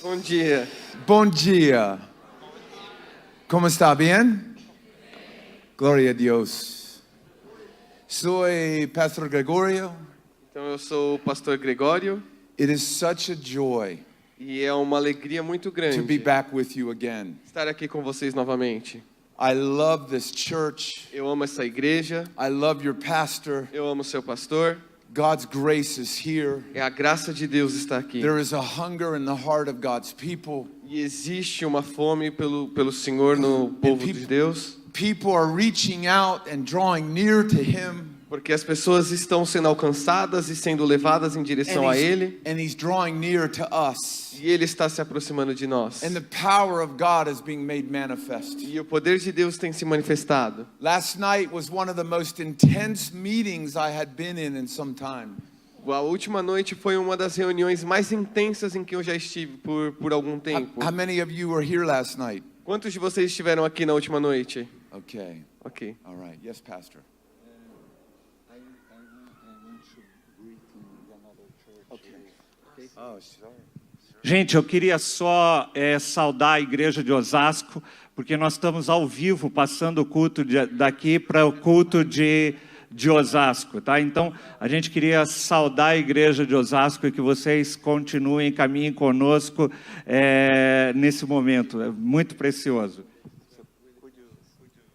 Bom dia. Bom dia. ¿Cómo está? ¿Bien? Gloria a Dios. Soy Pastor Gregorio. Então eu sou o pastor Gregório It is such a joy e é uma alegria muito to be grande back with you again. estar aqui com vocês novamente. I love this church. Eu amo essa igreja, I love your pastor. eu amo seu pastor. God's grace is here. É a graça de Deus estar aqui. There is a hunger in the heart of God's people. E existe uma fome pelo Senhor no povo de Deus. People are reaching out and drawing near to Him. Porque as pessoas estão sendo alcançadas e sendo levadas em direção a Ele. And He's drawing near to us. E Ele está se aproximando de nós. And the power of God is being made manifest. E o poder de Deus tem se manifestado. Last night was one of the most intense meetings I had been in some time. A última noite foi uma das reuniões mais intensas em que eu já estive por algum tempo. How many of you were here last night? Quantos de vocês estiveram aqui na última noite? Okay. Ok. All right. Yes, Pastor. I want to greet in another church. Oh, sorry. Gente, eu queria só saudar a igreja de Osasco, porque nós estamos ao vivo passando o culto daqui para o culto de Osasco, tá? Então, a gente queria saudar a igreja de Osasco e que vocês continuem, caminhem conosco nesse momento, é muito precioso.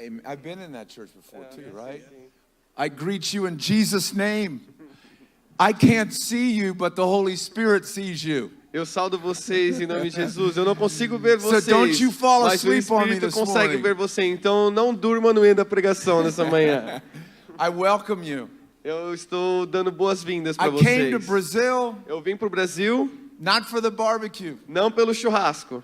Amen. I've been in that church before too, right? I greet you in Jesus' name. I can't see you, but the Holy Spirit sees you. Eu saudo vocês em nome de Jesus. Eu não consigo ver vocês, don't you fall mas o asleep on me Espírito this consegue morning. ver você. Então não durma no meio da pregação nessa manhã. I welcome you. Eu estou dando boas-vindas para I came to vocês. Brazil Eu vim para o Brasil not for the barbecue. não pelo churrasco.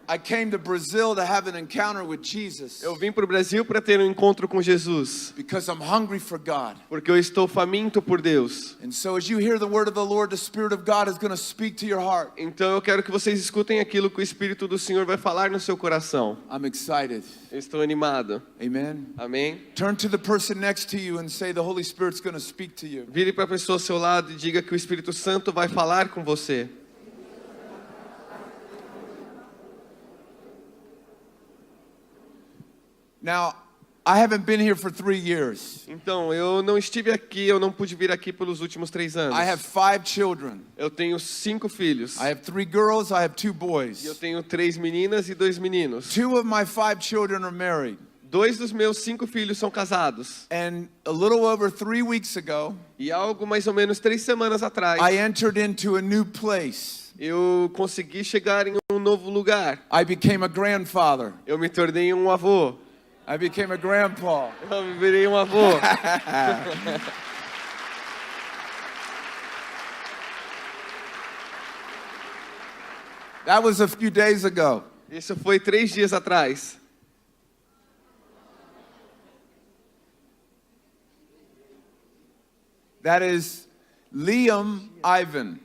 I came to Brazil to have an encounter with Jesus Eu vim para o Brasil para ter um encontro com Jesus. because I'm hungry for God. Porque eu estou faminto por Deus. And so as you hear the word of the Lord, the Spirit of God is going to speak to your heart. Então eu quero que vocês escutem aquilo que o Espírito do Senhor vai falar no seu coração. I'm excited. Eu estou animado. Amen. Amém? Turn to the person next to you and say the Holy Spirit's going to speak to you. Vire para a pessoa ao seu lado e diga que o Espírito Santo vai falar com você. Now, I haven't been here for 3 years. Então, eu não estive aqui, eu não pude vir aqui pelos últimos 3 anos. I have 5 children. Eu tenho 5 filhos. I have 3 girls, I have 2 E eu boys. tenho 3 meninas e 2 meninos. 2 of my 5 children are married. 2 dos meus 5 filhos são casados. And a little over 3 weeks ago, E algo mais ou menos 3 semanas atrás, I entered into a new place. eu consegui chegar em um novo lugar. I became a grandfather. Eu me tornei um avô. I became a grandpa. Eu me virei um avô. That was a few days ago. Isso foi 3 dias atrás. That is Liam Ivan.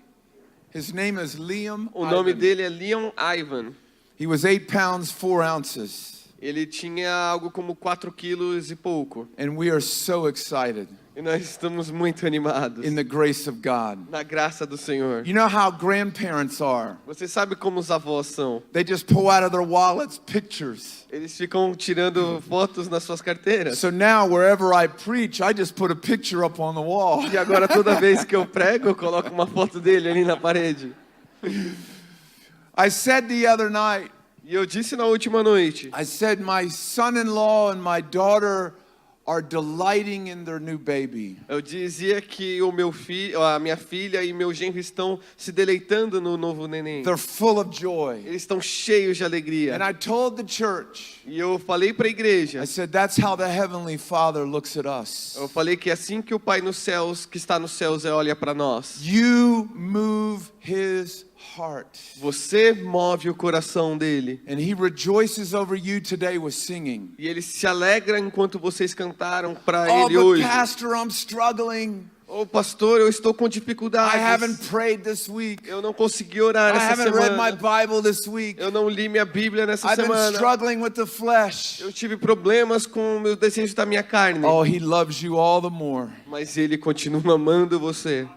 His name is Liam O nome Ivan. dele é Leon Ivan. He was 8 pounds, 4 ounces. Ele tinha algo como 4 quilos e pouco. And we are so excited E nós estamos muito animados in the grace of God. na graça do Senhor. You know how grandparents are. Você sabe como os avós são? They just pull out of their wallets pictures. Eles ficam tirando fotos nas suas carteiras. So now wherever I preach, I just put a picture up on the wall. E agora toda vez que eu prego, eu coloco uma foto dele ali na parede. I said the other night, E eu disse na última noite, I said my son-in-law and my daughter are delighting in their new baby. eu dizia que o meu filho, a minha filha e meu genro estão se deleitando no novo neném. They're full of joy. Eles estão cheios de alegria. And I told the church, E eu falei para a igreja, I said that's how the Heavenly Father looks at us. eu falei que assim que o Pai nos céus, que está nos céus, olha para nós. You move His heart. Você move o coração dele. And He rejoices over you today with singing. E ele se alegra enquanto vocês cantaram para Oh, ele but hoje. Pastor, I'm struggling. Ô pastor, eu estou com I dificuldades. haven't prayed this week. Eu não consegui orar I essa haven't read my semana. Bible this week. Eu não li minha Bíblia nessa I've been semana. struggling with the flesh. Eu tive problemas com o meu desejo da minha carne. Oh, He loves you all the more. Mas ele continua amando você.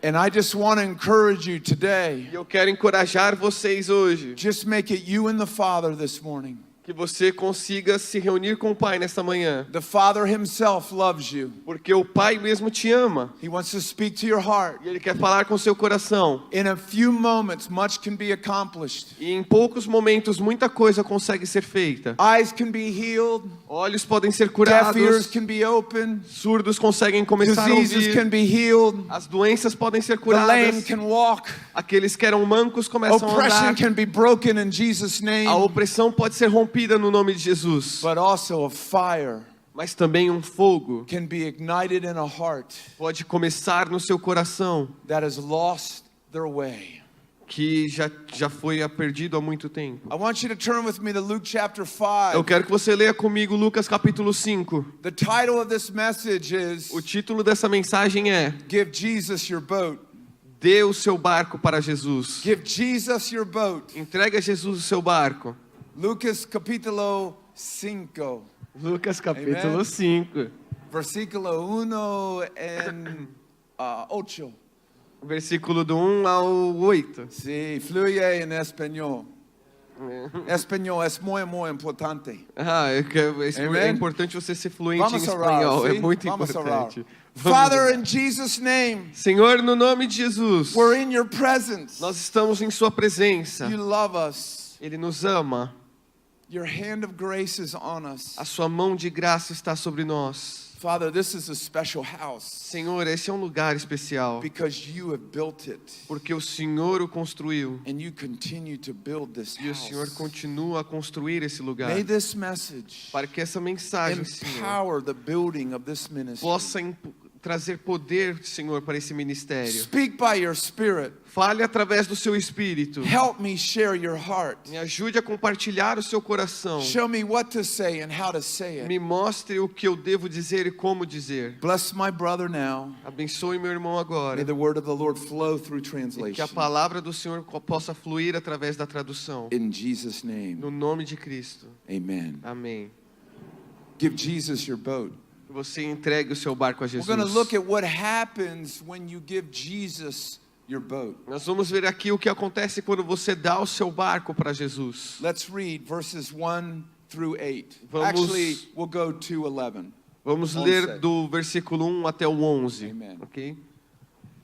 And I just want to encourage you today. E eu quero encorajar vocês hoje. Just make it you and the Father this morning. Que você consiga se reunir com o Pai nesta manhã. The Father himself loves you. Porque o Pai mesmo te ama. He wants to speak to your heart. E Ele quer falar com o seu coração. In a few moments, much can be accomplished. E em poucos momentos, muita coisa consegue ser feita. Eyes can be healed. Olhos podem ser Deaf ears curados. can be opened. Surdos conseguem começar a Diseases can ouvir. be healed. As doenças podem ser The lame curadas. can walk. Aqueles que eram mancos começam a Oppression andar. can be broken in Jesus' A name. opressão pode ser rompida no nome de Jesus. But also a fire Mas também um fogo can be ignited in a heart pode começar no seu coração that has lost their way. que já foi perdido há muito tempo. I want you to turn with me to Luke chapter Eu 5. quero que você leia comigo Lucas capítulo 5. The title of this message is O título dessa mensagem é Give Jesus Your Boat. Dê o seu barco para Jesus. Give Jesus your boat. Entregue a Jesus o seu barco. Lucas capítulo 5, Lucas capítulo Amen. 5, versículo 1 en 8. versículo do 1 ao 8. Sí, fluye en español. Español es muy, muy importante. É Amen. importante você ser fluente em Vamos orar, espanhol, é sim? muito Vamos orar. importante. Vamos Father, orar. in Jesus' name, Senhor, no nome de Jesus, we're in your presence. nós estamos em sua presença. You love us. Ele nos ama. Your hand of grace is on us. A sua mão de graça está sobre nós. Father, this is a special house Senhor, esse é um lugar especial, because you have built it porque o Senhor o construiu and you continue to build this e o Senhor house. continua a construir esse lugar. May this message Para que essa mensagem, Senhor, empower the building of this ministry. possa trazer poder, Senhor, para esse ministério. Speak by your spirit. Fale através do seu espírito. Help me share your heart. Me ajude a compartilhar o seu coração. Show me what to say and how to say it. Me mostre o que eu devo dizer e como dizer. Bless my brother now. Abençoe meu irmão agora. May the word of the Lord flow through E que a translation. palavra do Senhor possa fluir através da tradução. In Jesus' name, No nome de Cristo. amen. Amém. Give Jesus your boat. Que você entregue o seu barco a We're Jesus. going to look at what happens when you give Jesus your boat. Nós vamos ver aqui o que acontece quando você dá o seu barco para Jesus. Let's read verses 1 through 8. Vamos- Actually, we'll go to 11. Vamos 11. ler do versículo 1 até o 11. Amen. Ok?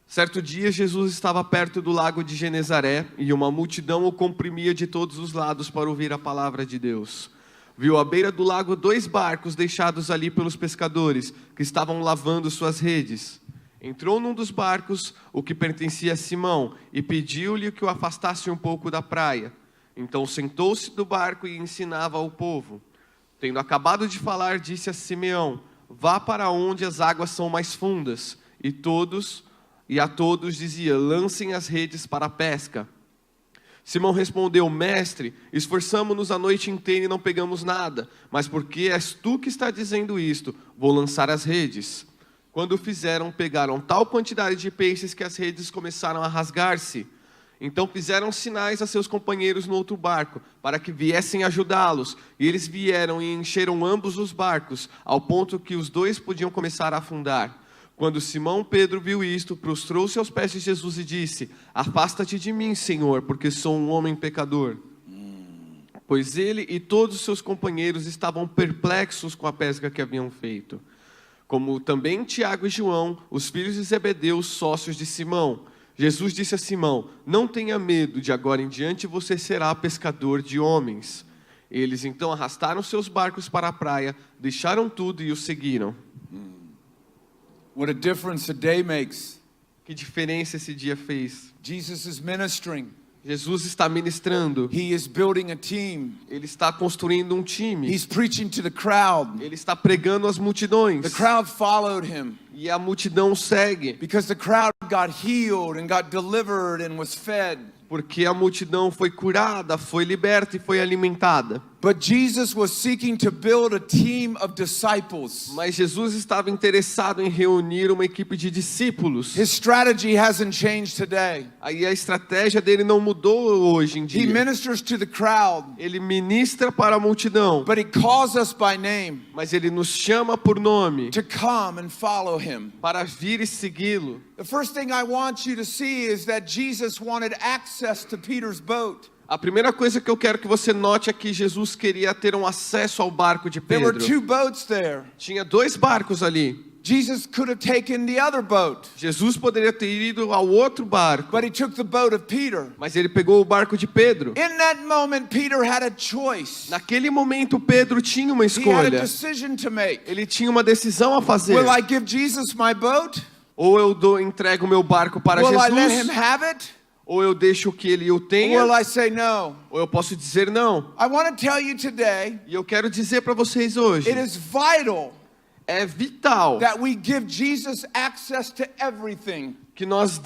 Certo dia, Jesus estava perto do lago de Genezaré e uma multidão o comprimia de todos os lados para ouvir a palavra de Deus. Viu à beira do lago 2 barcos deixados ali pelos pescadores, que estavam lavando suas redes. Entrou num dos barcos, o que pertencia a Simão, e pediu-lhe que o afastasse um pouco da praia. Então sentou-se do barco e ensinava ao povo. Tendo acabado de falar, disse a Simeão: vá para onde as águas são mais fundas. E a todos dizia: lancem as redes para a pesca. Simão respondeu: mestre, esforçamo-nos a noite inteira e não pegamos nada, mas porque és tu que está dizendo isto, vou lançar as redes. Quando o fizeram, pegaram tal quantidade de peixes que as redes começaram a rasgar-se. Então fizeram sinais a seus companheiros no outro barco, para que viessem ajudá-los. E eles vieram e encheram ambos os barcos, ao ponto que os 2 podiam começar a afundar. Quando Simão Pedro viu isto, prostrou-se aos pés de Jesus e disse: afasta-te de mim, Senhor, porque sou um homem pecador. Pois ele e todos os seus companheiros estavam perplexos com a pesca que haviam feito. Como também Tiago e João, os filhos de Zebedeu, sócios de Simão. Jesus disse a Simão: não tenha medo, de agora em diante você será pescador de homens. Eles então arrastaram seus barcos para a praia, deixaram tudo e o seguiram. What a difference a day makes. Que diferença esse dia fez? Jesus is ministering. Jesus está ministrando. He is building a team. Ele está construindo um time. He's preaching to the crowd. Ele está pregando às multidões. The crowd followed him E a multidão segue. because the crowd got healed and got delivered and was fed. Porque a multidão foi curada, foi liberta e foi alimentada. But Jesus was seeking to build a team of disciples. Mas Jesus estava interessado em reunir uma equipe de discípulos. His strategy hasn't changed today. Aí a estratégia dele não mudou hoje em He dia. ministers to the crowd, Ele ministra para a multidão, but he calls us by name mas ele nos chama por nome to come and follow him. para vir e segui-lo. The first thing I want you to see is that Jesus wanted access to Peter's boat. A primeira coisa que eu quero que você note é que Jesus queria ter um acesso ao barco de There were Pedro. two boats there. Tinha 2 barcos ali. Jesus could have taken the other boat, Jesus poderia ter ido ao outro barco, but he took the boat of Peter. mas ele pegou o barco de Pedro. In that moment, Peter had a choice. Naquele momento, Pedro tinha uma He had a escolha. decision to make. Ele tinha uma decisão a fazer. Will I give Jesus my boat? Ou eu entrego meu barco para Will I let him Jesus, have it? ou eu deixo que ele o Or tenha, will I say no? ou eu posso dizer não. I want to tell you today, E eu quero dizer para vocês hoje, it is vital é vital that we give Jesus access to everything. que nós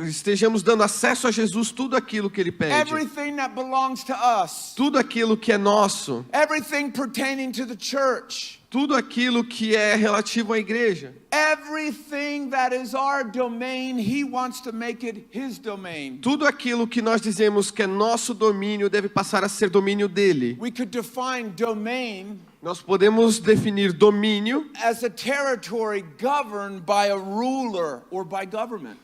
estejamos dando acesso a Jesus tudo aquilo que ele pede. Everything that belongs to us. Tudo aquilo que é nosso, Everything pertaining to the church. tudo aquilo que é relativo à igreja. Everything that is our domain, he wants to make it his domain. Tudo aquilo que nós dizemos que é nosso domínio deve passar a ser domínio dele. We could define domain Nós podemos definir domínio as a territory governed by a ruler or by government.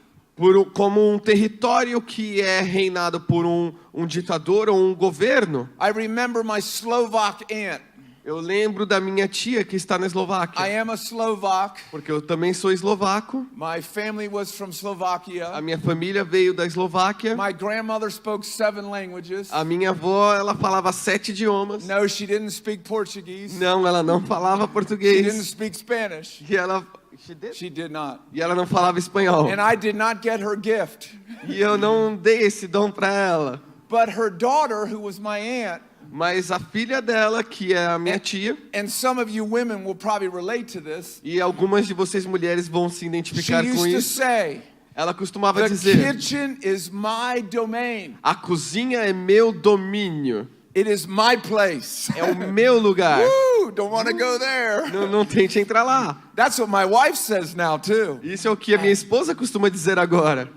como um território que é reinado por um ditador ou um governo. I remember my Slovak aunt. Eu lembro da minha tia que está na I Eslováquia, am a Slovak. porque eu também sou eslovaco. My family was from Slovakia. A minha família veio da Eslováquia. My grandmother spoke 7 languages. A minha avó, ela falava 7 idiomas. No, she didn't speak Portuguese. Não, ela não falava She didn't português. speak Spanish. E ela She did not. E ela não falava espanhol. And I did not get her gift. E eu não dei esse dom para ela. But her daughter, who was my aunt, Mas a filha dela, que é a minha tia, and some of you women will probably relate to this, e algumas de vocês mulheres vão se she identificar com used to isso, say, ela costumava the dizer: kitchen is my domain. a cozinha é meu domínio, It is my place. é o meu lugar. Woo! Don't want to go there. Não tente entrar lá. That's what my wife says now too. Isso é o que a minha esposa costuma dizer agora.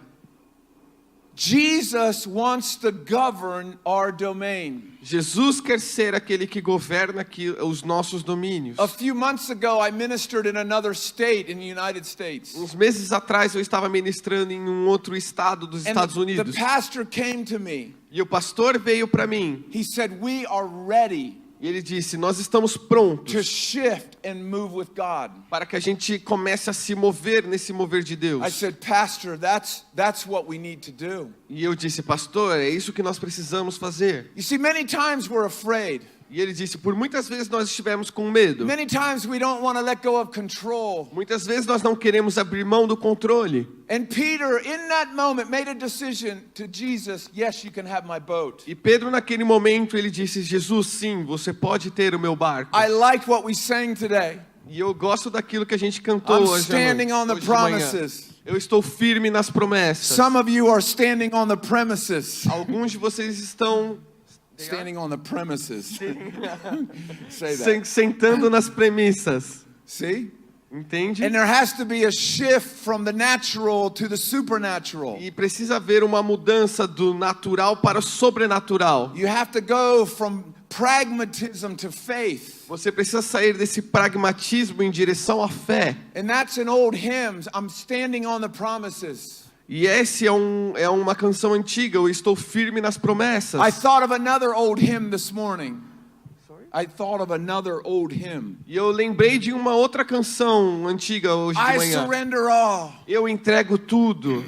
Jesus wants to govern our domain. Jesus quer ser aquele que governa aqui os nossos domínios. A few months ago, I ministered in another state in the United States. Uns meses atrás eu estava ministrando em um outro estado dos And Estados the Unidos. pastor came to me. E o pastor veio para mim He said, "We are ready e ele disse: nós estamos prontos to shift and move with God." para que a gente comece a se mover nesse mover de Deus. I said, "Pastor, that's what we need to do." E eu disse: pastor, é isso que nós precisamos fazer. You see, many times we're afraid. E ele disse: por muitas vezes nós estivemos com medo. Many times we don't want to let go of control. Muitas vezes nós não queremos abrir mão do controle. And Peter, in that moment, made a decision to Jesus, "Yes, you can have my boat." E Pedro, naquele momento, ele disse: Jesus, sim, você pode ter o meu barco. I like what we sang today. E eu gosto daquilo que a gente cantou I'm hoje, standing on the hoje de manhã. promises. Eu estou firme nas promessas. Some of you are standing on the premises. Alguns de vocês estão Standing on the premises. Say that. sentando nas premissas. See? Entende? And there has to be a shift from the natural to the supernatural. E precisa haver uma mudança do natural para o sobrenatural. You have to go from pragmatism to faith. Você precisa sair desse pragmatismo em direção à fé. And that's an old hymn. I'm standing on the promises. E esse é uma canção antiga, eu estou firme nas promessas. I thought of another old hymn this morning. I thought of another old hymn. E eu lembrei de uma outra canção antiga hoje de I manhã. surrender all. Eu entrego tudo.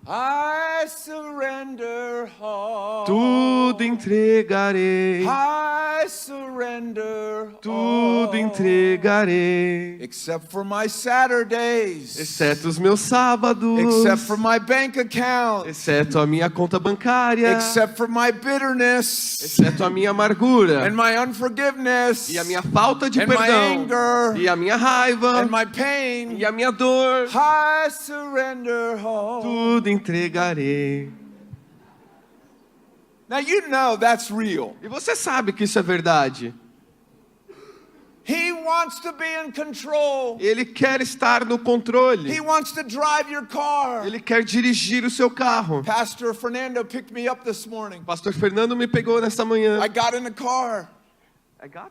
I surrender all. Tudo entregarei. I surrender Tudo all. entregarei. Except for my Saturdays. Exceto os meus sábados. Except for my bank account. Exceto a minha conta bancária. Except for my bitterness. Exceto a minha amargura. And my unforgiveness. E a minha falta de And my perdão. anger. E a minha raiva. And my pain. E a minha dor. I surrender all. Tudo entregarei. Now you know that's real. E você sabe que isso é verdade. He wants to be in control. Ele quer estar no controle. He wants to drive your car. Ele quer dirigir o seu carro. Pastor Fernando picked me up this morning. Pastor Fernando me pegou nesta manhã. I got in the car.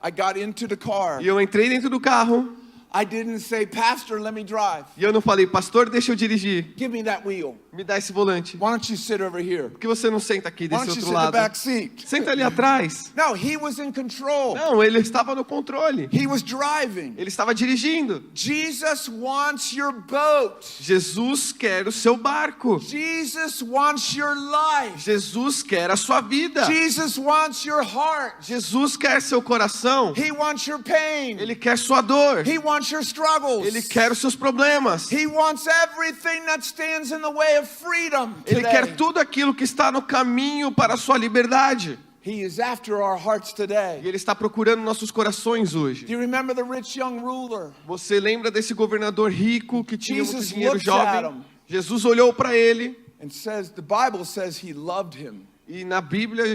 I got into the car. E eu entrei dentro do carro. I didn't say, Pastor, let me drive. E eu não falei, pastor, deixa eu dirigir. Give me that wheel. Me dá esse volante. Why don't you sit over here? Por que você não senta aqui Why desse don't you outro sit in the lado? back seat? Senta ali atrás. No, he was in control. Não, ele estava no controle. He was driving. Ele estava dirigindo. Jesus wants your boat. Jesus quer o seu barco. Jesus wants your life. Jesus quer a sua vida. Jesus wants your heart. Jesus quer seu coração. He wants your pain. Ele quer sua dor. He wants your struggles. Ele quer os seus problemas. He wants everything that stands in the way of freedom Ele today. quer tudo aquilo que está no caminho para a sua liberdade. He is after our hearts today. E Ele está procurando nossos corações hoje. Do you remember the rich young ruler? Você lembra desse governador rico que tinha muito Jesus dinheiro looks at jovem? him. Jesus olhou para ele. And says, the Bible says he loved him. E na Bíblia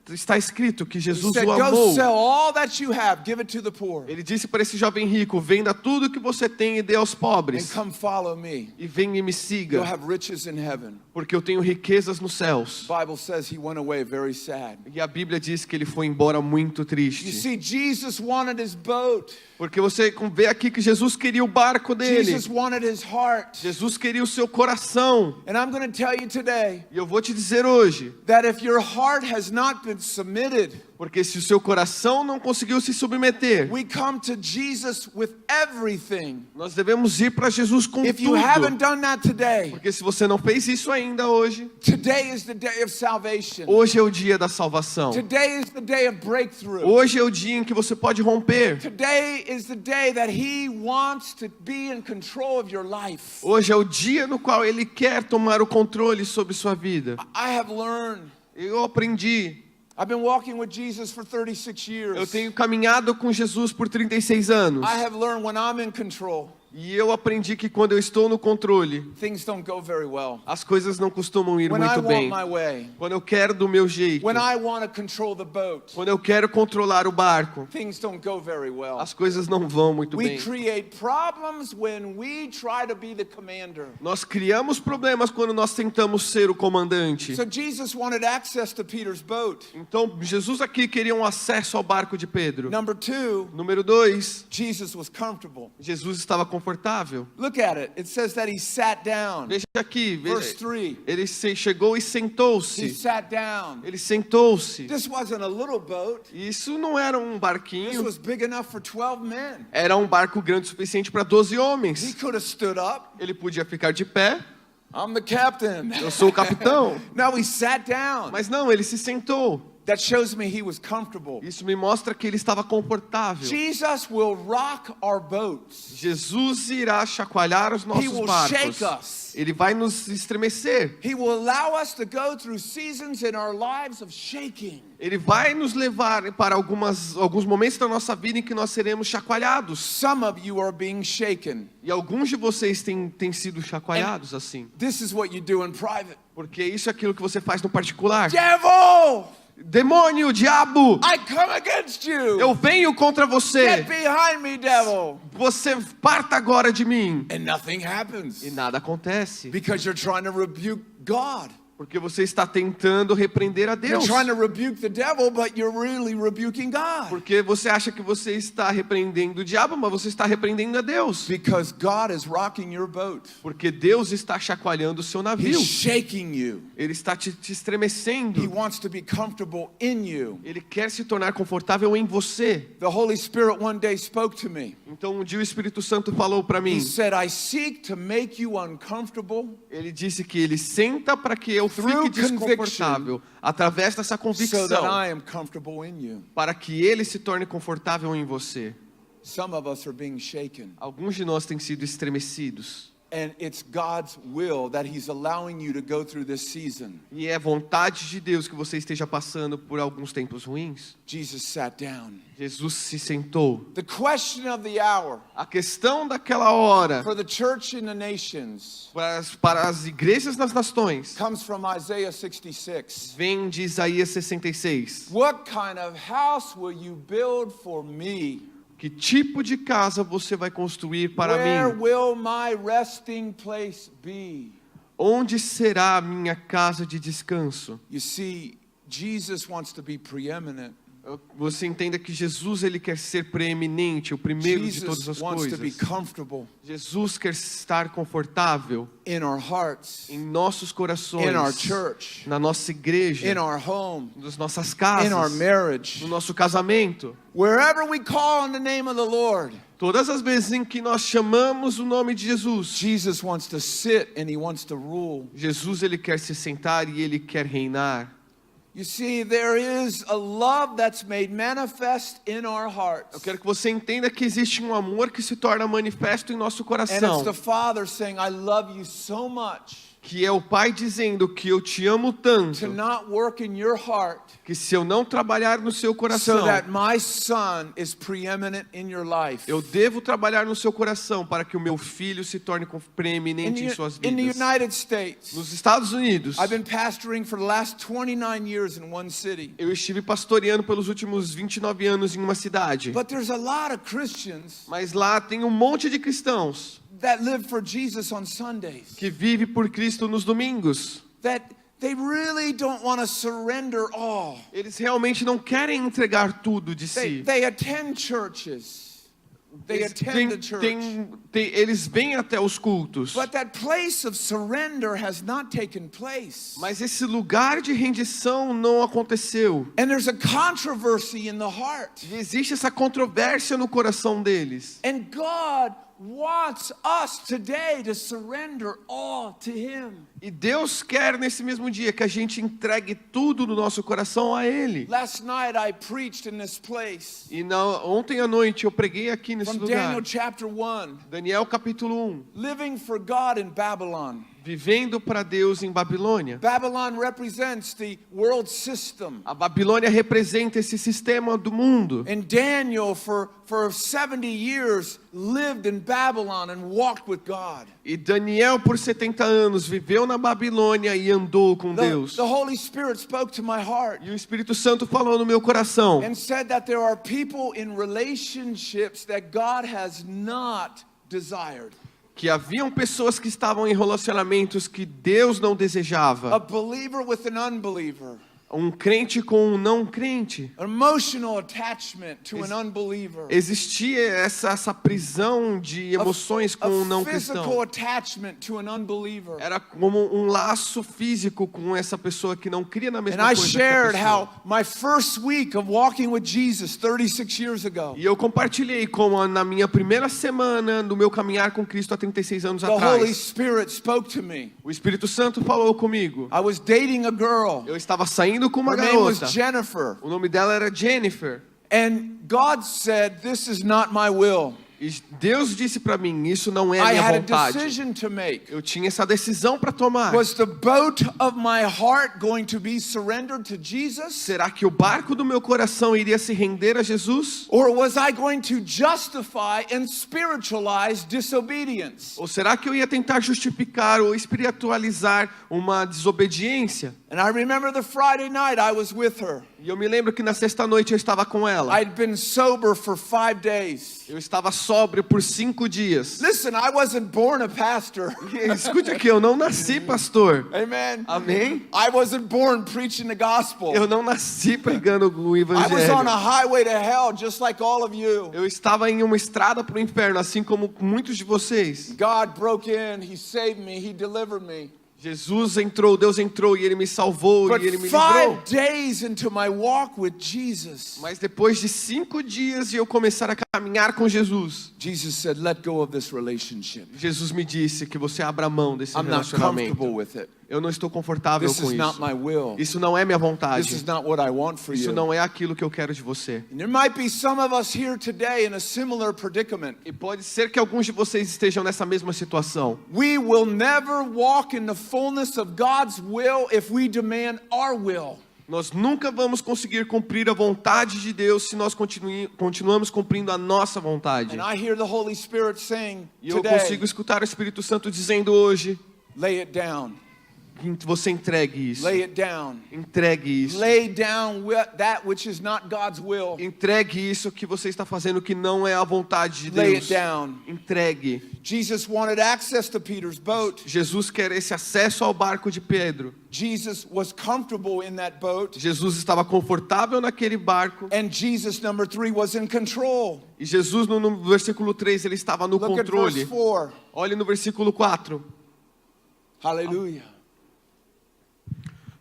está escrito que He Jesus said, o go amou. sell all that you have, give it to the poor, Ele disse para esse jovem rico, venda tudo que você tem e dê aos and pobres. come follow me. E venha e me You'll siga, have riches in heaven. porque eu tenho riquezas nos céus. The Bible says he went away very sad. E a Bíblia diz que ele foi embora muito You triste. see, Jesus wanted his boat. Porque você vê aqui que Jesus queria o barco dele. Jesus wanted his heart. Jesus queria o seu coração. And I'm going to tell you today E eu vou te dizer hoje, that if your heart has not been submitted, porque se o seu coração não conseguiu se submeter, we come to Jesus with everything. nós devemos ir para Jesus com If you haven't tudo. done that today, Porque se você não fez isso ainda hoje, today is the day of salvation. hoje é o dia da salvação. Today is the day of breakthrough. Hoje é o dia em que você pode romper. Today is the day that he wants to be in control of your life. Hoje é o dia no qual Ele quer tomar o controle sobre sua vida. I have learned. Eu aprendi. I've been walking with Jesus for 36 years. Eu tenho caminhado com Jesus por 36 anos. I have learned when I'm in control, E eu aprendi que quando eu estou no controle, things don't go very well. as coisas não costumam ir When I muito want bem. my way, Quando eu quero do meu jeito, when I want to control the boat, quando eu quero controlar o barco, things don't go very well. as coisas não vão muito We bem. create problems when we try to be the commander. Nós criamos problemas quando nós tentamos ser o comandante. So Jesus wanted access to Peter's boat. Então, Jesus aqui queria um acesso ao barco de Pedro. Number 2, Número 2, Jesus was comfortable. Jesus estava confortável. Look at it. It says that he sat down. Veja aqui, Verse veja. 3. Ele chegou e He sentou-se. sat down. Ele sentou-se. This wasn't a little boat. Isso não era um This barquinho, was big enough for 12 men. era um barco grande o suficiente para 12 He homens. could have stood up. Ele podia ficar de pé, I'm the captain. eu sou o capitão. No, he sat down. Mas não, ele se sentou. That shows me he was comfortable. Isso me mostra que ele estava confortável. Jesus will rock our boats. Jesus irá chacoalhar os He nossos will barcos. shake us. Ele vai nos estremecer. He will allow us to go through seasons in our lives of shaking. Ele vai nos levar para alguns momentos da nossa vida em que nós seremos chacoalhados. Some of you are being shaken. E alguns de vocês têm sido chacoalhados assim. This is what you do in private. Porque isso é aquilo que você faz no particular. Devil! Demônio, diabo, I come against you. eu venho contra Get você. behind me, devil. Você parta agora de mim. And nothing happens. E nada acontece. Because you're trying to rebuke God. Porque você está tentando repreender a You're Deus. trying to rebuke the devil, but you're really rebuking God. Porque você acha que você está repreendendo o diabo, mas você está repreendendo a Deus. Because God is rocking your boat. Porque Deus está chacoalhando o seu navio. He's shaking you. Ele está te He estremecendo. wants to be comfortable in you. Ele quer se tornar confortável em você. The Holy Spirit one day spoke to me. Então um dia o Espírito Santo falou para mim. He said, I seek to make you uncomfortable Ele disse que ele senta para que eu Through fique desconfortável através dessa so that convicção, I am comfortable in you. para que ele se torne confortável em você. Some of us are being shaken. Alguns de nós têm sido estremecidos. And it's God's will that He's allowing you to go through this season. E é vontade de Deus que você esteja passando por alguns tempos ruins. Jesus sat down. Jesus se sentou. The question of the hour A questão daquela hora for the church in the nations para as igrejas nas nações comes from Isaiah 66. vem de Isaías 66. What kind of house will you build for me? Que tipo de casa você vai construir para Where mim? will my resting place be? Onde será a minha casa de descanso? You see, Jesus wants to be preeminent. Você entenda que Jesus ele quer ser preeminente, o primeiro de todas Jesus as wants to be coisas. comfortable Jesus quer estar confortável in our hearts, em nossos corações, in our church, na nossa igreja, in our home, nas nossas in our casas, marriage. no nosso casamento. Wherever we call on the name of the Lord, Todas as vezes em que nós chamamos o nome de Jesus, Jesus wants to sit and He wants to rule. Jesus ele quer se sentar e ele quer reinar. You see, there is a love that's made manifest in our hearts. Eu quero que você entenda que existe um amor que se torna manifesto em nosso And coração, it's the Father saying, I love you so much que é o Pai dizendo que eu te amo tanto, to not work in your heart que se eu não trabalhar no seu so coração, that my son is preeminent in your life. eu devo trabalhar no seu coração para que o meu filho se torne preeminente em suas In the vidas. United States, Nos Estados Unidos, I've been pastoring for the last 29 years in one city. eu estive pastoreando pelos últimos 29 anos em uma cidade, But there's a lot of Christians mas lá tem um monte de cristãos that live for Jesus on Sundays, que vivem por Cristo nos domingos. that they really don't want to surrender all. Eles realmente não querem entregar tudo de si. They attend churches. They Eles, attend the church. eles vêm até os cultos, But that place of surrender has not taken place. mas esse lugar de rendição não aconteceu. And there's a controversy in the heart. E existe essa controvérsia no coração deles. And God wants us today to surrender all to Him. E Deus quer nesse mesmo dia que a gente entregue tudo no nosso coração a Ele. Last night I preached in this place E ontem à noite eu preguei aqui nesse from lugar. Daniel chapter 1, Daniel capítulo 1. living for God in Babylon. Vivendo para Deus em Babilônia. Babylon represents the world system. A Babilônia representa esse sistema do mundo. And Daniel for 70 years lived in Babylon and walked with God. E Daniel por 70 anos viveu na Babilônia e andou com Deus. The Holy Spirit spoke to my heart E o Espírito Santo falou no meu coração and said that there are people in relationships that God has not desired. que haviam pessoas que estavam em relacionamentos que Deus não A desejava. believer with an unbeliever. Um crente com um não crente. An emotional attachment to an unbeliever. Existia essa prisão de emoções com um não A physical cristão. attachment to an unbeliever. Era como um laço físico com essa pessoa que não cria na And mesma I coisa que a shared pessoa. how my first week of walking with Jesus 36 years ago, E eu compartilhei como na minha primeira semana do meu caminhar com Cristo há 36 anos the Holy atrás. Spirit spoke to me. O Espírito Santo falou comigo. I was dating a girl. Eu estava saindo com uma Her name was garota. Jennifer. O nome dela era Jennifer. And God said, "This is not my will." E Deus disse para mim, isso não é a I minha had a vontade. decision to make. Eu tinha essa decisão para tomar. Was the boat of my heart going to be surrendered to Jesus? Será que o barco do meu coração iria se render a Jesus? Or was I going to justify and spiritualize disobedience? Ou será que eu ia tentar justificar ou espiritualizar uma desobediência? And I remember the Friday night I was with her. E eu me lembro que na sexta-noite eu estava com ela. I'd been sober for 5 days. Eu estava sóbrio por 5 dias. Listen, I wasn't born a pastor. E escute aqui, eu não nasci pastor. Amen. Amém? I wasn't born preaching the gospel. Eu não nasci pregando o I was on a evangelho. highway to hell just like all of you. Eu estava em uma estrada para o inferno, assim como muitos de vocês. God broke in, He saved me, He delivered me. Jesus entrou, Deus entrou e Ele me salvou But e Ele me livrou. 5 days into my walk with Jesus, Mas depois de 5 dias de eu começar a caminhar com Jesus. Jesus said, let go of this relationship. Jesus me disse que você abra mão desse I'm not comfortable relacionamento. with it. Eu não estou confortável This com is not isso. my will. Isso não é minha This vontade. is not what I want for Isso you. não é aquilo que eu quero de você. And there might be some of us here today in a similar predicament. E pode ser que alguns de vocês estejam nessa mesma situação. We will never walk in the fullness of God's will if we demand our will. Nós nunca vamos conseguir cumprir a vontade de Deus se nós continuamos cumprindo a nossa vontade. And I hear the Holy Spirit saying E eu today, consigo escutar o Espírito Santo dizendo hoje, lay it down. que você entregue isso. Lay it down. Entregue isso. Lay down that which is not God's will. Entregue isso que você está fazendo que não é a vontade de Lay it Deus. down. Entregue. Jesus wanted access to Peter's boat. Jesus quer esse acesso ao barco de Pedro. Jesus was comfortable in that boat. Jesus estava confortável naquele barco. And Jesus, number 3, was in control. E Jesus, no versículo 3, ele estava no Look at verse controle. 4. Olhe no versículo 4. Hallelujah.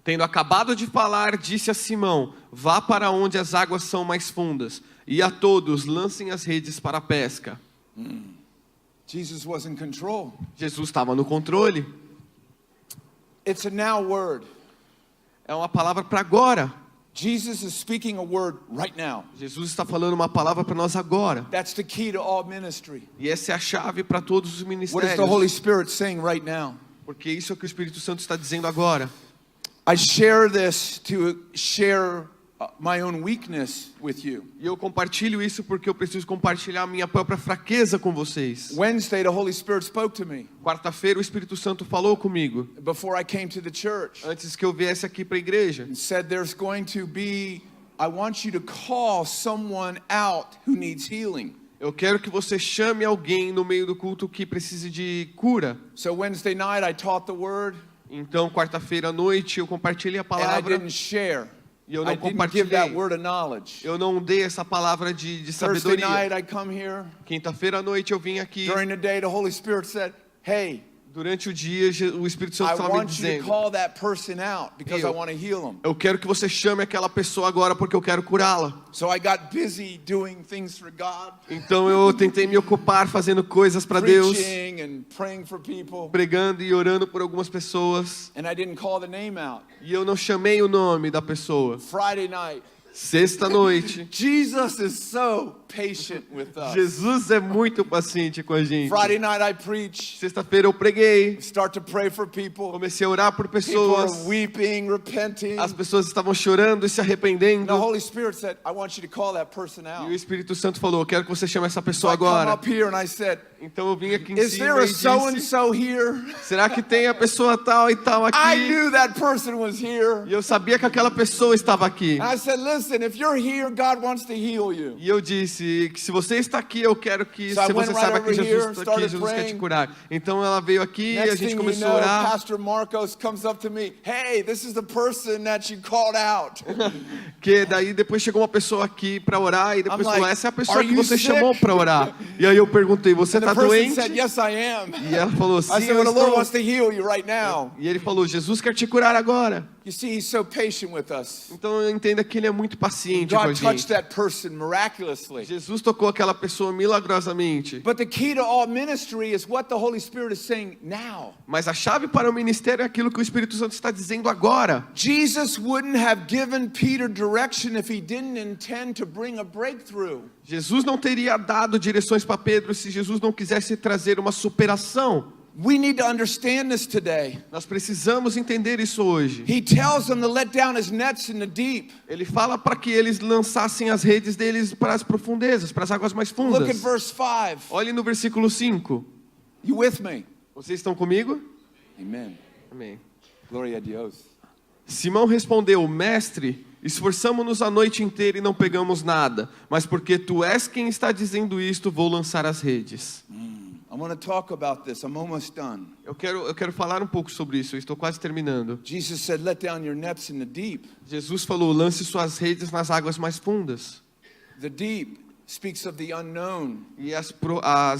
Tendo acabado de falar, disse a Simão: vá para onde as águas são mais fundas, e a todos lancem as redes para a pesca. Jesus was in control. Jesus estava no controle. It's a now word. É uma palavra para agora. Jesus is speaking a word right now. Jesus está falando uma palavra para nós agora. That's the key to all ministry. E essa é a chave para todos os What is ministérios. the Holy Spirit saying right now? Porque isso é o que o Espírito Santo está dizendo agora. I share this to share my own weakness with you. E eu compartilho isso porque eu preciso compartilhar a minha própria fraqueza com vocês. Wednesday, the Holy Spirit spoke to me Quarta-feira o Espírito Santo falou comigo, before I came to the church antes que eu viesse aqui para a igreja. and said there's going to be, I want you to call someone out who needs healing. Eu quero que você chame alguém no meio do culto que precise de cura. So Wednesday night I taught the word Então, quarta-feira à noite eu compartilhei a and I palavra didn't share. e eu I não didn't give that compartilhei. word of knowledge. Eu não dei essa palavra de Thursday sabedoria. night I come here. Quinta-feira à noite eu vim aqui. During the day the Holy Spirit said, hey, Durante o dia o Espírito Santo I estava me want you to dizendo: call that person out because I Eu- want to heal them. eu quero que você chame aquela pessoa agora porque eu quero curá-la. So I got busy doing things for God, Então eu tentei me ocupar fazendo coisas para Deus, preaching and praying for people, pregando e orando por algumas pessoas. and I didn't call the name out. E eu não chamei o nome da pessoa. Friday night, Sexta-noite, Jesus is so patient with us. Jesus é muito paciente com a gente. Friday night I preach, Sexta-feira eu preguei, start to pray for people. comecei a orar por People are pessoas. weeping, repenting. As pessoas estavam chorando e se The arrependendo. Holy Spirit said, I want you to call that person E o out. Espírito Santo falou: eu quero que você chame essa So pessoa I come agora. up here and I said, Então eu vim aqui em is there cima a e disse: so-and-so here? será que tem a pessoa tal e tal I aqui? knew that person was here. E eu sabia que aquela pessoa estava aqui. And I said, listen, if you're here, God wants to heal you. E eu disse que se você está aqui, eu quero que So I se went você right saiba over que here, Jesus está aqui, started Jesus quer te praying. curar. Então ela veio aqui e a Next gente thing you começou a know, orar. Pastor Marcos comes up to me. Hey, this is the person that you called out. Que daí depois chegou uma pessoa aqui para orar e depois I'm falou: like, essa é a pessoa "Are que you você sick?" chamou para orar. E aí eu perguntei: você And the está person doente? said, yes, I am. E ela falou: I sim, said, eu well, the Lord estou. wants to heal you right now. E ele falou: Jesus quer te curar agora. You see, he's so patient with us. Então entenda que ele é muito paciente com a God touched gente. that person miraculously. Jesus tocou aquela pessoa milagrosamente. But the key to all ministry is what the Holy Spirit is saying now. Mas a chave para o ministério é aquilo que o Espírito Santo está dizendo agora. Jesus wouldn't have given Peter direction if he didn't intend to bring a breakthrough. Jesus não teria dado direções para Pedro se Jesus não quisesse trazer uma superação. We need to understand this today. Nós precisamos entender isso hoje. He tells them to let down his nets in the deep. Ele fala para que eles lançassem as redes deles para as profundezas, para as águas mais Look at fundas. verse 5. Olhe no versículo 5. You with me? Vocês estão comigo? Amen. Amém. Gloria a Dios. Simão respondeu: Mestre, esforçamo-nos a noite inteira e não pegamos nada, mas porque tu és quem está dizendo isto, vou lançar as redes. I want to talk about this. I'm almost done. Eu quero falar um pouco sobre isso, eu estou quase terminando. Jesus said, let down your nets in the deep. Jesus falou: lance suas redes nas águas mais fundas. The deep speaks of the unknown. E as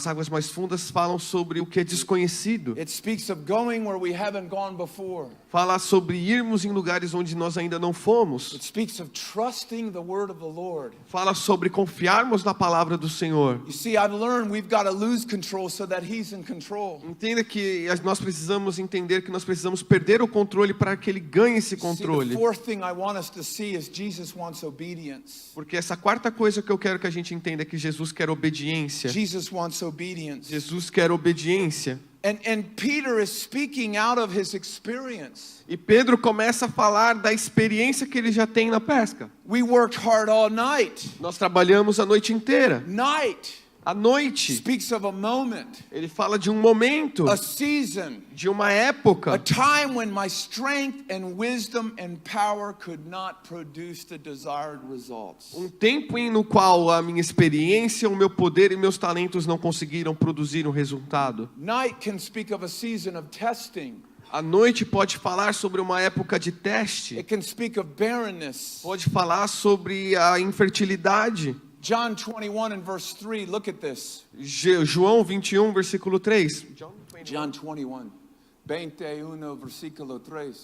águas mais fundas falam sobre o que é desconhecido. It speaks of going where we haven't gone before. Fala sobre irmos em lugares onde nós ainda não fomos. It speaks of trusting the word of the Lord. Fala sobre confiarmos na palavra do Senhor. You see, I've learned we've got to lose control so that He's in control. Entenda que nós precisamos entender que nós precisamos perder o controle para que Ele ganhe esse See, the controle. fourth thing I want us to see is Jesus wants obedience. Porque essa quarta coisa que eu quero que a gente entenda é que Jesus quer obediência. Jesus wants obedience. Jesus quer obediência. And Peter is speaking out of his experience. E Pedro começa a falar da experiência que ele já tem na pesca. We worked hard all night. Nós trabalhamos a noite inteira. Night À noite, speaks of a moment, ele fala de um momento, a season, de uma a época, time when my strength and wisdom and power could not produce the desired results. um tempo no qual a minha experiência, o meu poder e meus talentos não conseguiram produzir um resultado. Night can speak of a season of testing. A noite pode falar sobre uma época de teste, It can speak of barrenness. pode falar sobre a infertilidade. John 21 and verse 3, look at this. João 21, versículo 3. John 21, 21 versículo 3.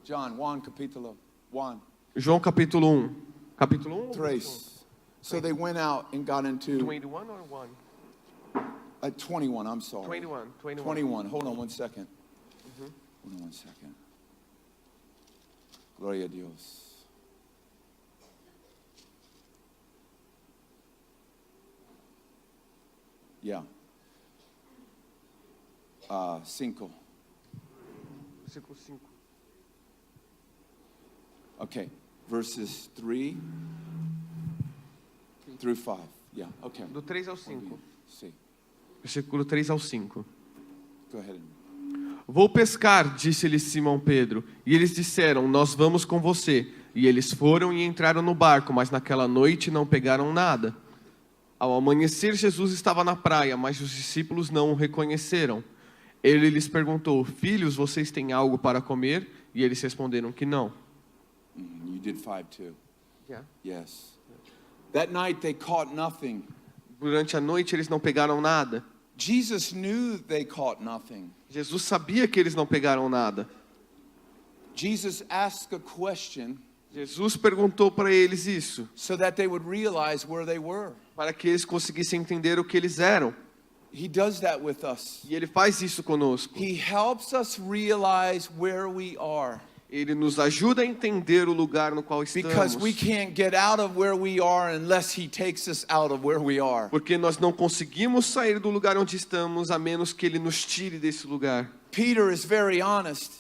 John 1 capítulo 1. João capítulo 1. Capítulo 1? 3. So they went out and got into 21 or 1? 21, I'm sorry. 21. 21. Hold on one second. Hold on one second. Gloria a Dios. Yeah. 5. Versículo 5. Okay. Verses 3 through 5. Yeah, okay. Do 3 ao 5. See. Versículo 3 ao 5. Go ahead. Vou pescar, disse-lhe Simão Pedro. E eles disseram, nós vamos com você. E eles foram e entraram no barco, mas naquela noite não pegaram nada. Ao amanhecer, Jesus estava na praia, mas os discípulos não o reconheceram. Ele lhes perguntou, filhos, vocês têm algo para comer? E eles responderam que não. You did 5 too. Yeah. Yes. That night they caught nothing. Durante a noite eles não pegaram nada. Jesus knew they caught nothing. Jesus sabia que eles não pegaram nada. Jesus asked a question Jesus perguntou para eles isso, so that they would realize where they were. para que eles conseguissem entender o que eles eram. He does that with us. E Ele faz isso conosco. He helps us realize where we are. Ele nos ajuda a entender o lugar no qual estamos. Because we can't get out of where we are unless He takes us out of where we are. Porque nós não conseguimos sair do lugar onde estamos a menos que Ele nos tire desse lugar. Peter is very honest.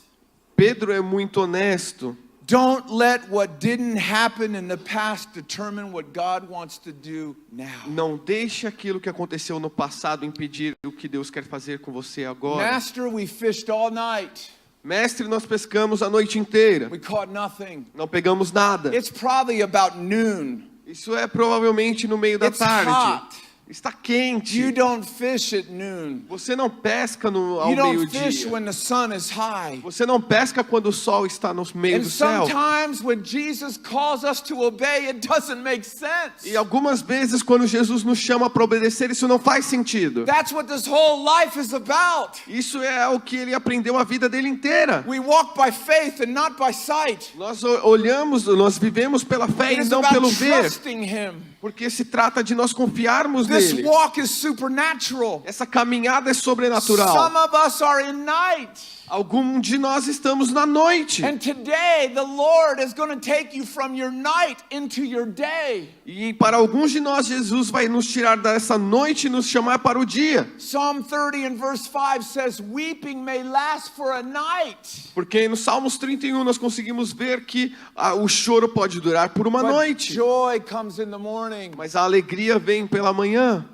Pedro é muito honesto. Don't let what didn't happen in the past determine what God wants to do now. Não deixe aquilo que aconteceu no passado impedir o que Deus quer fazer com você agora. Master, we fished all night. Mestre, nós pescamos a noite inteira. We caught nothing. Não pegamos nada. It's probably about noon. Isso é provavelmente no meio da It's tarde. hot. Está quente. You don't fish at noon. Você não pesca ao You don't fish meio-dia. when the sun is high. Você não pesca quando o sol está no meio And do céu. sometimes when Jesus calls us to obey, it doesn't make sense. E algumas vezes quando Jesus nos chama para obedecer, isso não faz sentido. That's what this whole life is about. Isso é o que ele aprendeu a vida dele inteira. We walk by faith and not by sight. Nós olhamos, nós vivemos pela fé It e is não about pelo ver. trusting Him. Porque se trata de nós confiarmos This nele. walk is supernatural. Essa caminhada é sobrenatural. Some of us are in night. Algum de nós estamos na noite. And today the Lord is going to take you from your night into your day. E para alguns de nós, Jesus vai nos tirar dessa noite e nos chamar para o dia. Psalm 30 and verse 5 says, weeping may last for a night. Porque no Salmos 31 nós conseguimos ver que o choro pode durar por uma But noite. joy comes in the morning. Mas a alegria vem pela manhã.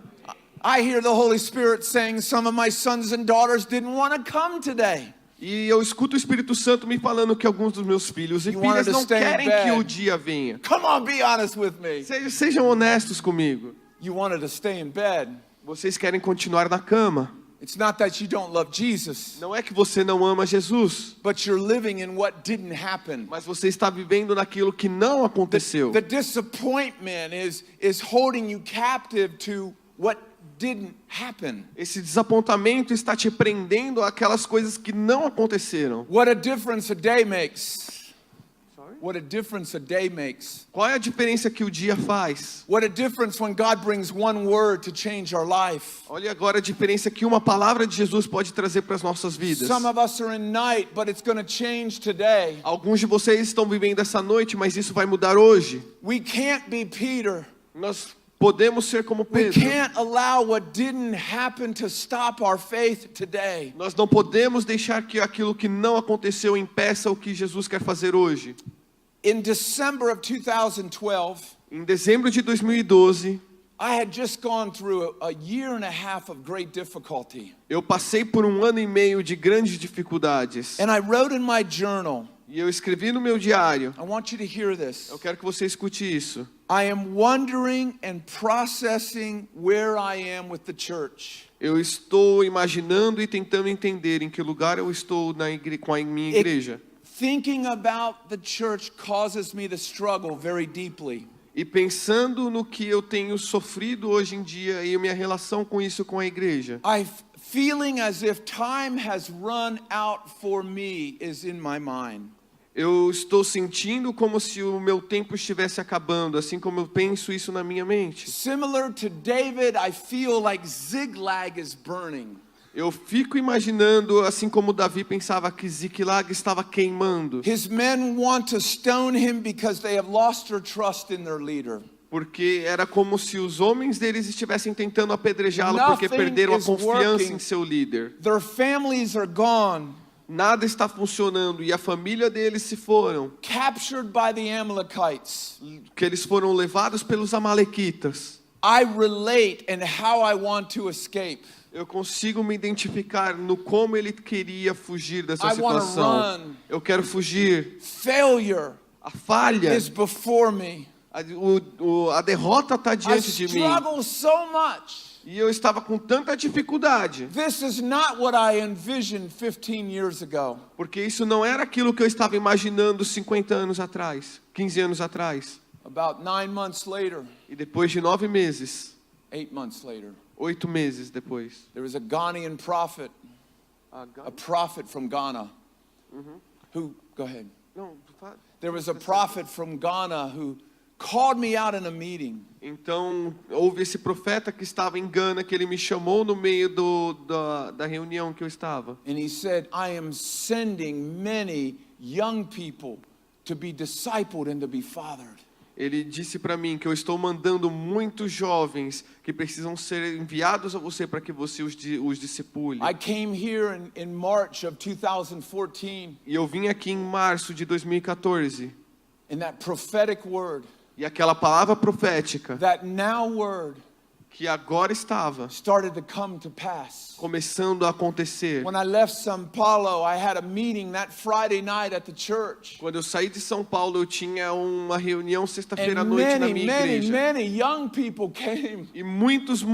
I hear the Holy Spirit saying, some of my sons and daughters didn't want to come today. E eu escuto o Espírito Santo me falando que alguns dos meus filhos e You filhas wanted to não stay in querem bed. que o dia venha. Come on, be honest with me. Sejam honestos comigo. You wanted to stay in bed. Vocês querem continuar na cama. It's not that you don't love Jesus, Não é que você não ama Jesus, but you're living in what didn't happen. mas você está vivendo naquilo que não aconteceu. The disappointment is holding you captive to what didn't happen. Esse desapontamento está te prendendo àquelas coisas que não aconteceram. What a difference a day makes. What a difference a day makes. Qual é a diferença que o dia faz? What a difference when God brings one word to change our life. Olha agora a diferença que uma palavra de Jesus pode trazer para as nossas vidas. Some of us are in night, but it's going to change today. Alguns de vocês estão vivendo essa noite, mas isso vai mudar hoje. We can't be Peter. Nós podemos ser como We Pedro. can't allow what didn't happen to stop our faith today. Nós não podemos deixar que aquilo que não aconteceu impeça o que Jesus quer fazer hoje. In December of 2012, Em dezembro de 2012, I had just gone through a year and a half of great difficulty. eu passei por 1 ano e meio de grandes dificuldades. And I wrote in my journal, E eu escrevi no meu diário. I want you to hear this. Eu quero que você escute isso. I am wondering and processing where I am with the church. Eu estou imaginando e tentando entender em que lugar eu estou com a minha igreja. Thinking about the church causes me to struggle very deeply. E pensando no que eu tenho sofrido hoje em dia e minha relação com isso com a igreja. Feeling as if time has run out for me is in my mind. Eu estou sentindo como se o meu tempo estivesse acabando, assim como eu penso isso na minha mente. Similar to David, I feel like Ziklag is burning. Eu fico imaginando, assim como Davi pensava que Ziklag estava queimando. His men want to stone him because they have lost their trust in their leader. Porque era como se os homens deles estivessem tentando apedrejá-lo porque Nothing perderam a is confiança working. em seu líder. Their families are gone, Nada está funcionando e a família deles se foram. captured by the Amalekites. Que eles foram levados pelos amalequitas. I relate in how I want to escape. Eu consigo me identificar no como ele queria fugir dessa I wanna situação. run. Eu quero fugir. Failure A falha, is before me. a derrota está I diante de mim. struggle so much. E eu estava com tanta dificuldade. This is not what I envisioned 15 years ago. Porque isso não era aquilo que eu estava imaginando 50 anos atrás, 15 anos atrás. About 9 months later, E depois de 9 meses, 8 months later, 8 meses depois. there was a Ghanaian prophet, a prophet from Ghana, who, go ahead. Não, There was a prophet from Ghana who called me out in a meeting. Então, houve esse profeta que estava em Gana, que ele me chamou no meio da reunião que eu estava. And he said, I am sending many young people to be discipled and to be fathered. Ele disse para mim que eu estou mandando muitos jovens que precisam ser enviados a você para que você os discipule. I came here in March of 2014, E eu vim aqui em março de 2014. and that prophetic word, E aquela palavra profética that now word, que agora estava started to come to pass. começando a acontecer. When I left São Paulo, I had a meeting that Friday night at the church. Quando eu saí de São Paulo, eu tinha uma reunião sexta-feira à And noite na many, minha many, igreja. many young people came. E muitos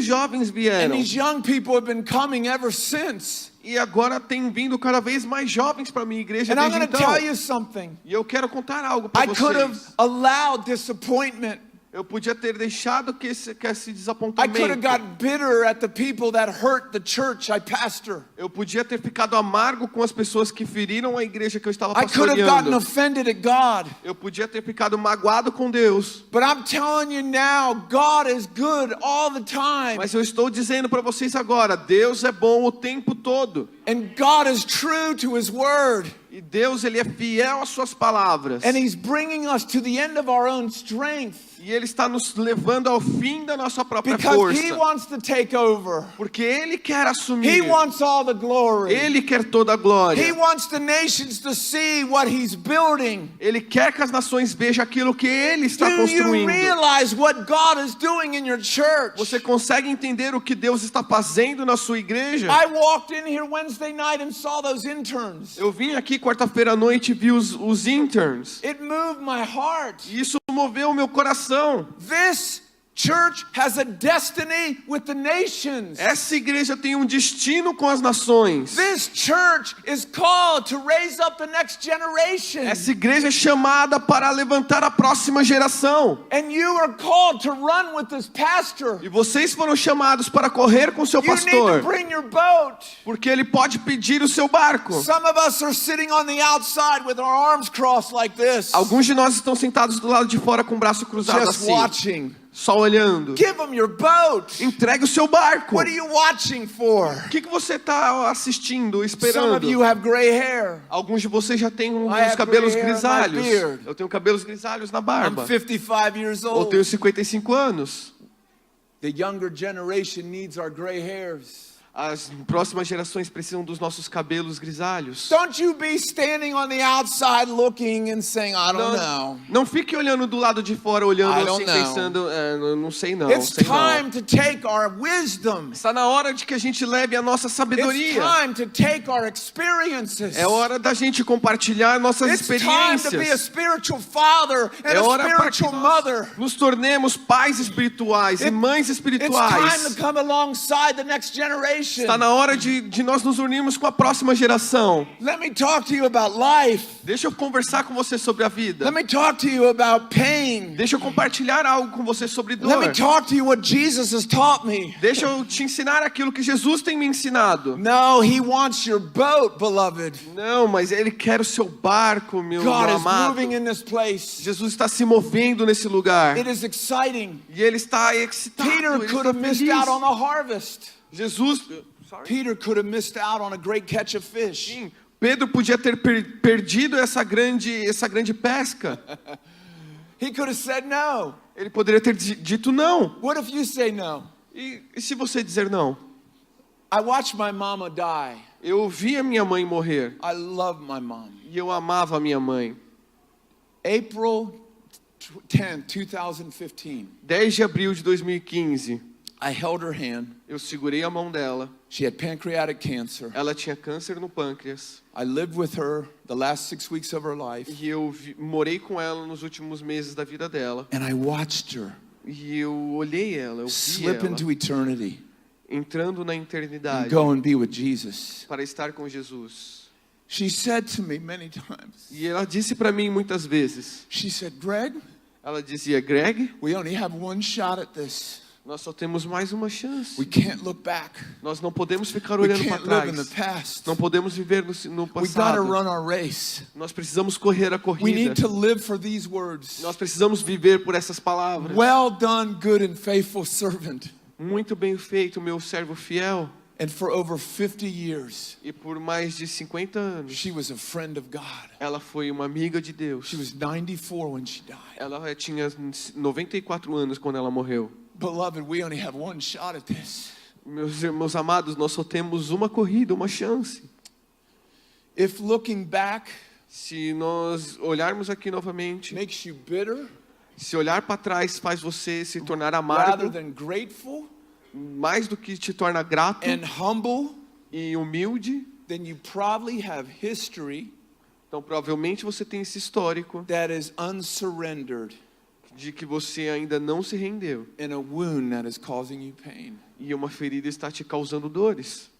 jovens And vieram. these young people have been coming ever since. E agora tem vindo cada vez mais jovens para minha igreja And I'm desde going to então. tell you something. E eu quero contar algo para I could have vocês. allowed disappointment. Eu podia ter deixado que esse I could have desapontamento. got bitter at the people that hurt the church I pastor. Eu podia ter ficado amargo com as pessoas que feriram a igreja que eu estava I could have gotten pastoreando. offended at God. Eu podia ter ficado magoado com Deus. But I'm telling you now, God is good all the time. Mas eu estou dizendo para vocês agora, Deus é bom o tempo todo. And God is true to His word. E Deus, ele é fiel às suas palavras. And He's bringing us to the end of our own strength. E ele está nos levando ao fim da nossa própria Because He força. wants to take over. Porque ele quer He assumir. wants all the glory. Ele quer toda a He glória. wants the nations to see what He's building. Ele quer que as nações vejam aquilo que ele está Do you construindo. realize what God is doing in your church? Você consegue entender o que Deus está fazendo na sua igreja? I walked in here Wednesday night and saw those interns. Eu vim aqui quarta-feira à noite e vi os interns. It moved my heart. E isso moveu o meu coração. This church has a destiny with the nations. Essa igreja tem um destino com as nações. This church is called to raise up the next generation. Essa igreja é chamada para levantar a próxima geração. And you are called to run with this pastor. E vocês foram chamados para correr com seu You need to pastor, bring your boat. porque ele pode pedir o seu barco. Some of us are sitting on the outside with our arms crossed like this, Alguns de nós estão sentados do lado de fora com o braço cruzado just assim, watching. só olhando. Give them your boat. Entregue o seu barco. What are you watching for? O que você está assistindo, Some of esperando? you have gray hair. Alguns de vocês já têm I uns have cabelos gray hair in my grisalhos. beard. Eu tenho cabelos grisalhos na I'm barba. 55 years Eu old. tenho 55 anos. The younger generation needs our gray hairs. As próximas gerações precisam dos nossos cabelos grisalhos. Don't you be standing on the outside looking and saying, I don't know. Não fique olhando do lado de fora, olhando I assim, don't know. pensando, não sei não, It's sei não. time to take our wisdom. Está na hora de que a gente leve a nossa It's sabedoria. time to take our experiences. É hora da gente compartilhar nossas It's time to be a experiências. spiritual father and É a hora para que spiritual nós mother. nos tornemos pais espirituais e mães It's time espirituais. to come alongside the next generation. Está na hora de nós nos unirmos com a próxima geração. Let me talk to you about life. Deixa eu conversar com você sobre a vida. Let me talk to you about pain. Deixa eu compartilhar algo com você sobre Let me dor. talk to you what Jesus has taught me. Deixa eu te ensinar aquilo que Jesus tem me ensinado. No, he wants your boat, beloved. Não, mas Ele quer o seu barco, meu God is amado. moving in this place. Jesus está se movendo nesse lugar. It is exciting. E Ele está excitado. Peter Ele could está have missed feliz. out on the harvest. Jesus... Peter could have missed out on a great catch of fish. Sim, Pedro podia ter perdido essa grande pesca. He could have said no. Ele poderia ter dito não. What if you say no? E se você dizer não? I watched my mama die. Eu vi a minha mãe morrer. I love my mom. E eu amava a minha mãe. April 10, 2015. 10 de abril de 2015. I held her hand. Eu segurei a mão dela. She had pancreatic cancer. Ela tinha câncer no pâncreas. I lived with her the last 6 weeks of her life. E eu morei com ela nos últimos meses da vida dela. And I watched her E eu olhei ela, eu vi slip ela into eternity entrando na and eternidade go and be with Jesus. para estar com Jesus. She said to me many times, E ela disse para mim muitas vezes. she said, Greg, Ela dizia, Greg, we only have one shot at this. nós só temos mais uma chance. We can't look back. Nós não podemos ficar We olhando para can't live in the trás. past. Não podemos viver no We gotta passado. run our race. Nós precisamos correr a We corrida. need to live for these words. Nós precisamos viver por essas palavras. Well done, good and faithful servant. Muito bem feito, meu servo fiel. And for over 50 years, E por mais de 50 anos, she was a friend of God. ela foi uma amiga de Deus. She was 94 when she died. Ela tinha 94 anos quando ela morreu. Beloved, we only have one shot at this. Meus irmãos amados, nós só temos uma corrida, uma chance. If looking back Se nós olharmos aqui novamente, makes you bitter se olhar para trás faz você se tornar rather amargo, than grateful mais do que te torna grato and humble, e humilde, then you probably have history então provavelmente você tem esse histórico that is unsurrendered de que você ainda não se rendeu and a wound that is causing you pain. e uma ferida está te causando dores.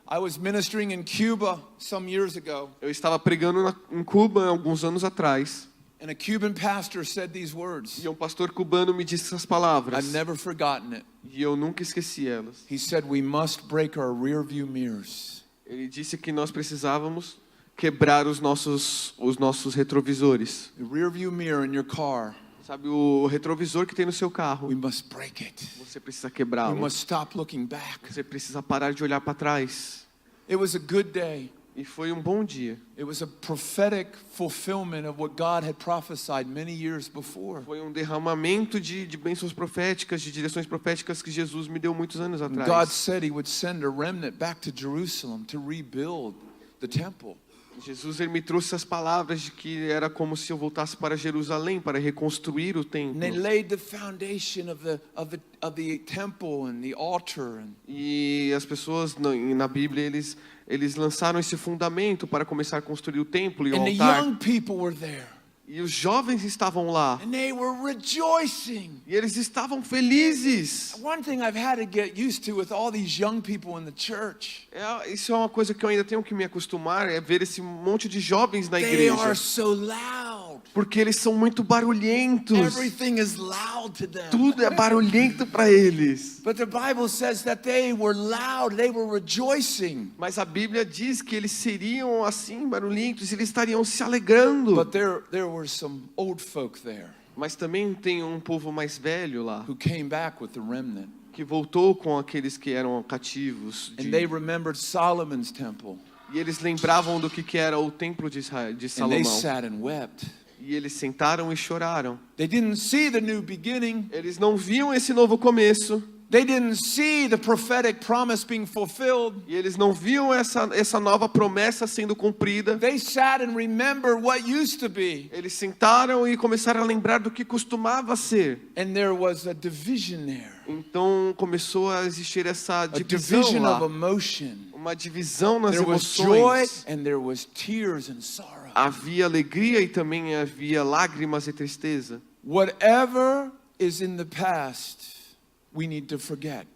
I was ministering in Cuba some years ago, Eu estava pregando em Cuba alguns anos atrás and a Cuban pastor said these words. e um pastor cubano me disse essas palavras I've never forgotten it. e eu nunca esqueci elas. He said, we must break our rear view mirrors. Ele disse que nós precisávamos quebrar os nossos retrovisores. The rear view mirror in your car, Sabe o retrovisor que tem no seu carro? we must break it. Você precisa We quebrá-lo. must stop looking back. Você precisa parar de olhar para trás. It was a good day. E foi um bom dia. It was a prophetic fulfillment of what God had prophesied many years before. Foi um derramamento de bênçãos proféticas, de direções proféticas que Jesus me deu muitos anos God atrás. said he would send a remnant back to Jerusalem to rebuild the temple. Jesus ele me trouxe essas palavras de que era como se eu voltasse para Jerusalém para reconstruir o templo. And they laid the foundation of the temple and the altar. E as pessoas na Bíblia eles lançaram esse fundamento para começar a construir o templo e o And the altar. young people were there. E os jovens estavam lá. And they were rejoicing. E eles estavam felizes. One thing I've had to get used to with all these young people in the church. Isso é uma coisa que eu ainda tenho que me acostumar, é ver esse monte de jovens na They igreja. are so loud. Porque eles são muito barulhentos. Everything is loud to them. Tudo é barulhento para eles. But the Bible says that they were loud, they were rejoicing. Mas a Bíblia diz que eles seriam assim barulhentos, eles estariam se alegrando. But there were some old folk there Mas também tem um povo mais velho lá, who came back with the remnant. que voltou com aqueles que eram cativos. And they remembered Solomon's temple. E eles lembravam do que era o templo de And they Salomão. sat and wept. E eles sentaram e choraram. They didn't see the new beginning. Eles não viam esse novo começo. They didn't see the prophetic promise being fulfilled. E eles não viam essa nova promessa sendo cumprida. They sat and remembered what used to be. Eles sentaram e começaram a lembrar do que costumava ser. And there was a division there. Então começou a existir essa A divisão division lá. of emotion. Uma divisão nas There was joy emoções. and there was tears and sorrow. Havia alegria e também havia lágrimas e tristeza. Whatever is in the past, we need to forget.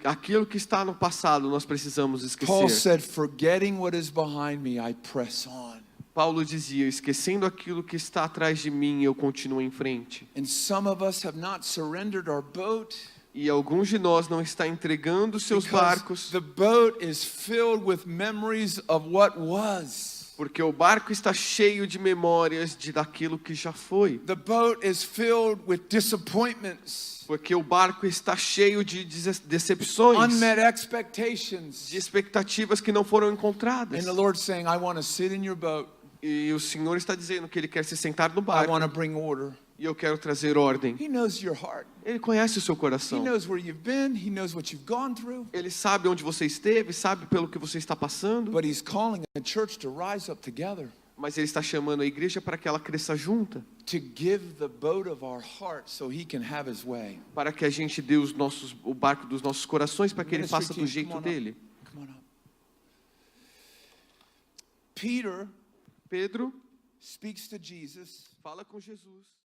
Aquilo que está no passado nós precisamos Paul esquecer. said, forgetting what is behind me, I press on. Paulo dizia, esquecendo aquilo que está atrás de mim, eu continuo em frente. And some of us have not surrendered our boat. E alguns de nós não está entregando seus barcos, The boat is filled with memories of what was. porque o barco está cheio de memórias daquilo que já foi. The boat is filled with disappointments, Porque o barco está cheio de decepções, unmet expectations. de expectativas que não foram encontradas. And the Lord's saying, I want to sit in your boat. E o Senhor está dizendo que Ele quer se sentar no I barco. want to bring order. E eu quero trazer ordem. He knows your heart. Ele conhece o seu He coração. knows where you've been. He knows what you've gone through. Ele sabe onde você esteve, sabe pelo que você está passando. But He's calling a church to rise up together, Mas Ele está chamando a igreja para que ela cresça junta. to give the boat of our heart so He can have His way. Para que a gente dê o barco dos nossos corações para que Ele Ministry faça do team, jeito come on up. dele. Come on up. Peter Pedro speaks to Jesus. fala com Jesus.